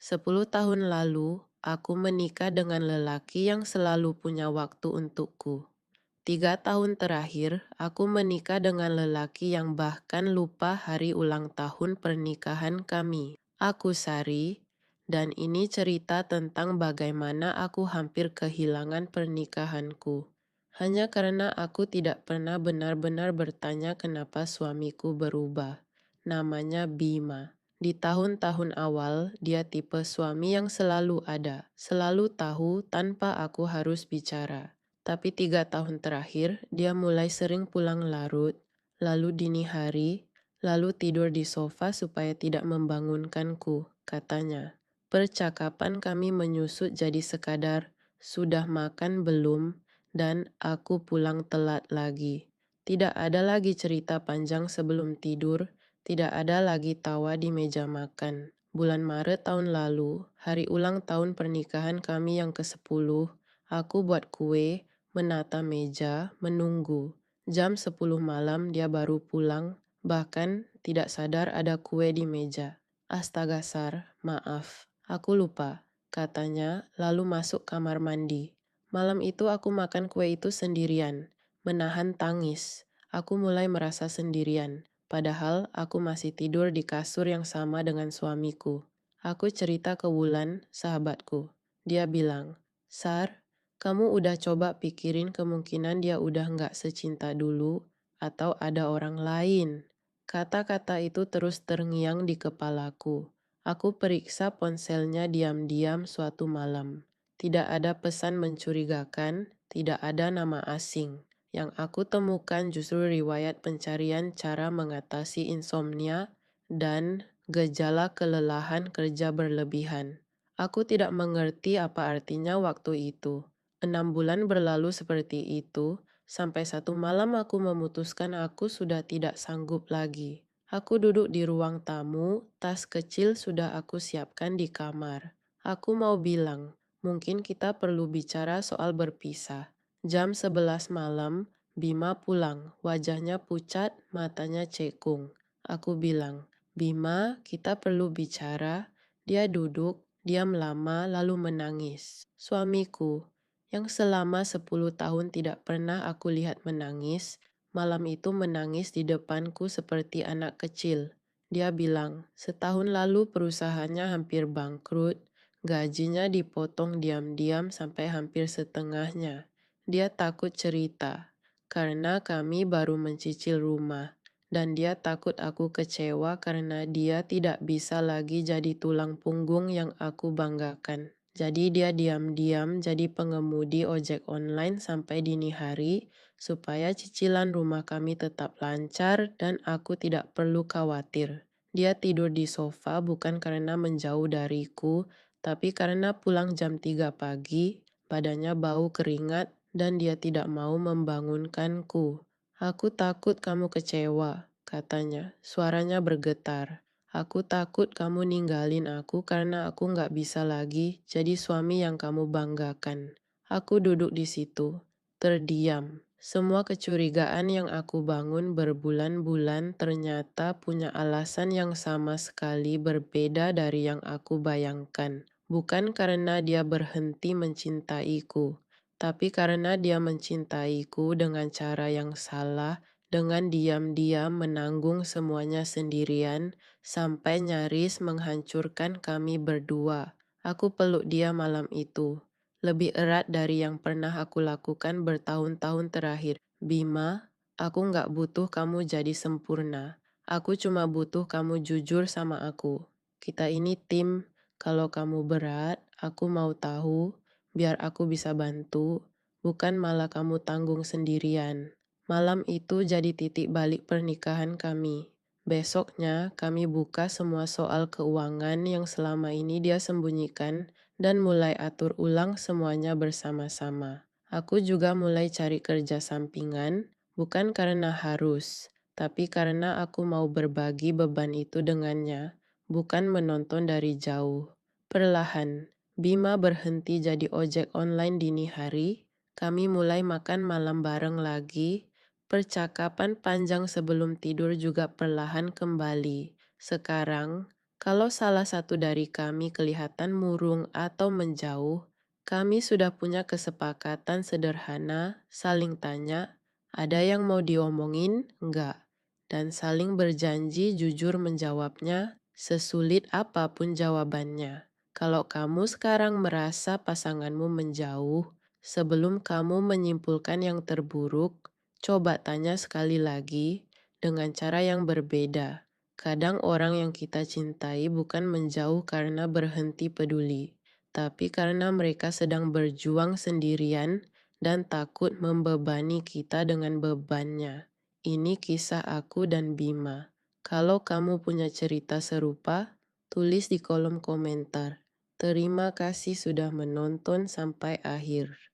10 tahun lalu, aku menikah dengan lelaki yang selalu punya waktu untukku. 3 tahun terakhir, aku menikah dengan lelaki yang bahkan lupa hari ulang tahun pernikahan kami. Aku Sari, dan ini cerita tentang bagaimana aku hampir kehilangan pernikahanku. Hanya karena aku tidak pernah benar-benar bertanya kenapa suamiku berubah. Namanya Bima. Di tahun-tahun awal, dia tipe suami yang selalu ada, selalu tahu tanpa aku harus bicara. Tapi 3 tahun terakhir, dia mulai sering pulang larut, lalu dini hari, lalu tidur di sofa supaya tidak membangunkanku, katanya. Percakapan kami menyusut jadi sekadar, sudah makan belum, dan aku pulang telat lagi. Tidak ada lagi cerita panjang sebelum tidur, tidak ada lagi tawa di meja makan. Bulan Maret tahun lalu, hari ulang tahun pernikahan kami yang ke-10, aku buat kue, menata meja, menunggu. Jam 10 malam dia baru pulang, bahkan tidak sadar ada kue di meja. Astaga Sar, maaf, aku lupa, katanya lalu masuk kamar mandi. Malam itu aku makan kue itu sendirian, menahan tangis. Aku mulai merasa sendirian, padahal aku masih tidur di kasur yang sama dengan suamiku. Aku cerita ke Wulan, sahabatku. Dia bilang, Sar, kamu udah coba pikirin kemungkinan dia udah nggak secinta dulu atau ada orang lain. Kata-kata itu terus terngiang di kepalaku. Aku periksa ponselnya diam-diam suatu malam. Tidak ada pesan mencurigakan, tidak ada nama asing. Yang aku temukan justru riwayat pencarian cara mengatasi insomnia dan gejala kelelahan kerja berlebihan. Aku tidak mengerti apa artinya waktu itu. 6 bulan berlalu seperti itu, sampai satu malam aku memutuskan aku sudah tidak sanggup lagi. Aku duduk di ruang tamu, tas kecil sudah aku siapkan di kamar. Aku mau bilang, mungkin kita perlu bicara soal berpisah. Jam 11 malam, Bima pulang, wajahnya pucat, matanya cekung. Aku bilang, Bima, kita perlu bicara. Dia duduk, diam lama, lalu menangis. Suamiku, yang selama 10 tahun tidak pernah aku lihat menangis, malam itu menangis di depanku seperti anak kecil. Dia bilang, setahun lalu perusahaannya hampir bangkrut, gajinya dipotong diam-diam sampai hampir setengahnya. Dia takut cerita, karena kami baru mencicil rumah. Dan dia takut aku kecewa karena dia tidak bisa lagi jadi tulang punggung yang aku banggakan. Jadi dia diam-diam jadi pengemudi ojek online sampai dini hari supaya cicilan rumah kami tetap lancar dan aku tidak perlu khawatir. Dia tidur di sofa bukan karena menjauh dariku, tapi karena pulang jam 3 pagi, badannya bau keringat dan dia tidak mau membangunkanku. Aku takut kamu kecewa, katanya. Suaranya bergetar. Aku takut kamu ninggalin aku karena aku nggak bisa lagi jadi suami yang kamu banggakan. Aku duduk di situ, terdiam. Semua kecurigaan yang aku bangun berbulan-bulan ternyata punya alasan yang sama sekali berbeda dari yang aku bayangkan. Bukan karena dia berhenti mencintaiku, tapi karena dia mencintaiku dengan cara yang salah, dengan diam-diam menanggung semuanya sendirian, sampai nyaris menghancurkan kami berdua. Aku peluk dia malam itu, lebih erat dari yang pernah aku lakukan bertahun-tahun terakhir. Bima, aku nggak butuh kamu jadi sempurna. Aku cuma butuh kamu jujur sama aku. Kita ini tim, kalau kamu berat, aku mau tahu, biar aku bisa bantu, bukan malah kamu tanggung sendirian. Malam itu jadi titik balik pernikahan kami. Besoknya, kami buka semua soal keuangan yang selama ini dia sembunyikan dan mulai atur ulang semuanya bersama-sama. Aku juga mulai cari kerja sampingan, bukan karena harus, tapi karena aku mau berbagi beban itu dengannya, bukan menonton dari jauh. Perlahan, Bima berhenti jadi ojek online dini hari, kami mulai makan malam bareng lagi. Percakapan panjang sebelum tidur juga perlahan kembali. Sekarang, Kalau salah satu dari kami kelihatan murung atau menjauh, kami sudah punya kesepakatan sederhana, saling tanya, ada yang mau diomongin? Enggak. Dan saling berjanji jujur menjawabnya, sesulit apapun jawabannya. Kalau kamu sekarang merasa pasanganmu menjauh, sebelum kamu menyimpulkan yang terburuk, coba tanya sekali lagi dengan cara yang berbeda. Kadang orang yang kita cintai bukan menjauh karena berhenti peduli, tapi karena mereka sedang berjuang sendirian dan takut membebani kita dengan bebannya. Ini kisah aku dan Bima. Kalau kamu punya cerita serupa, tulis di kolom komentar. Terima kasih sudah menonton sampai akhir.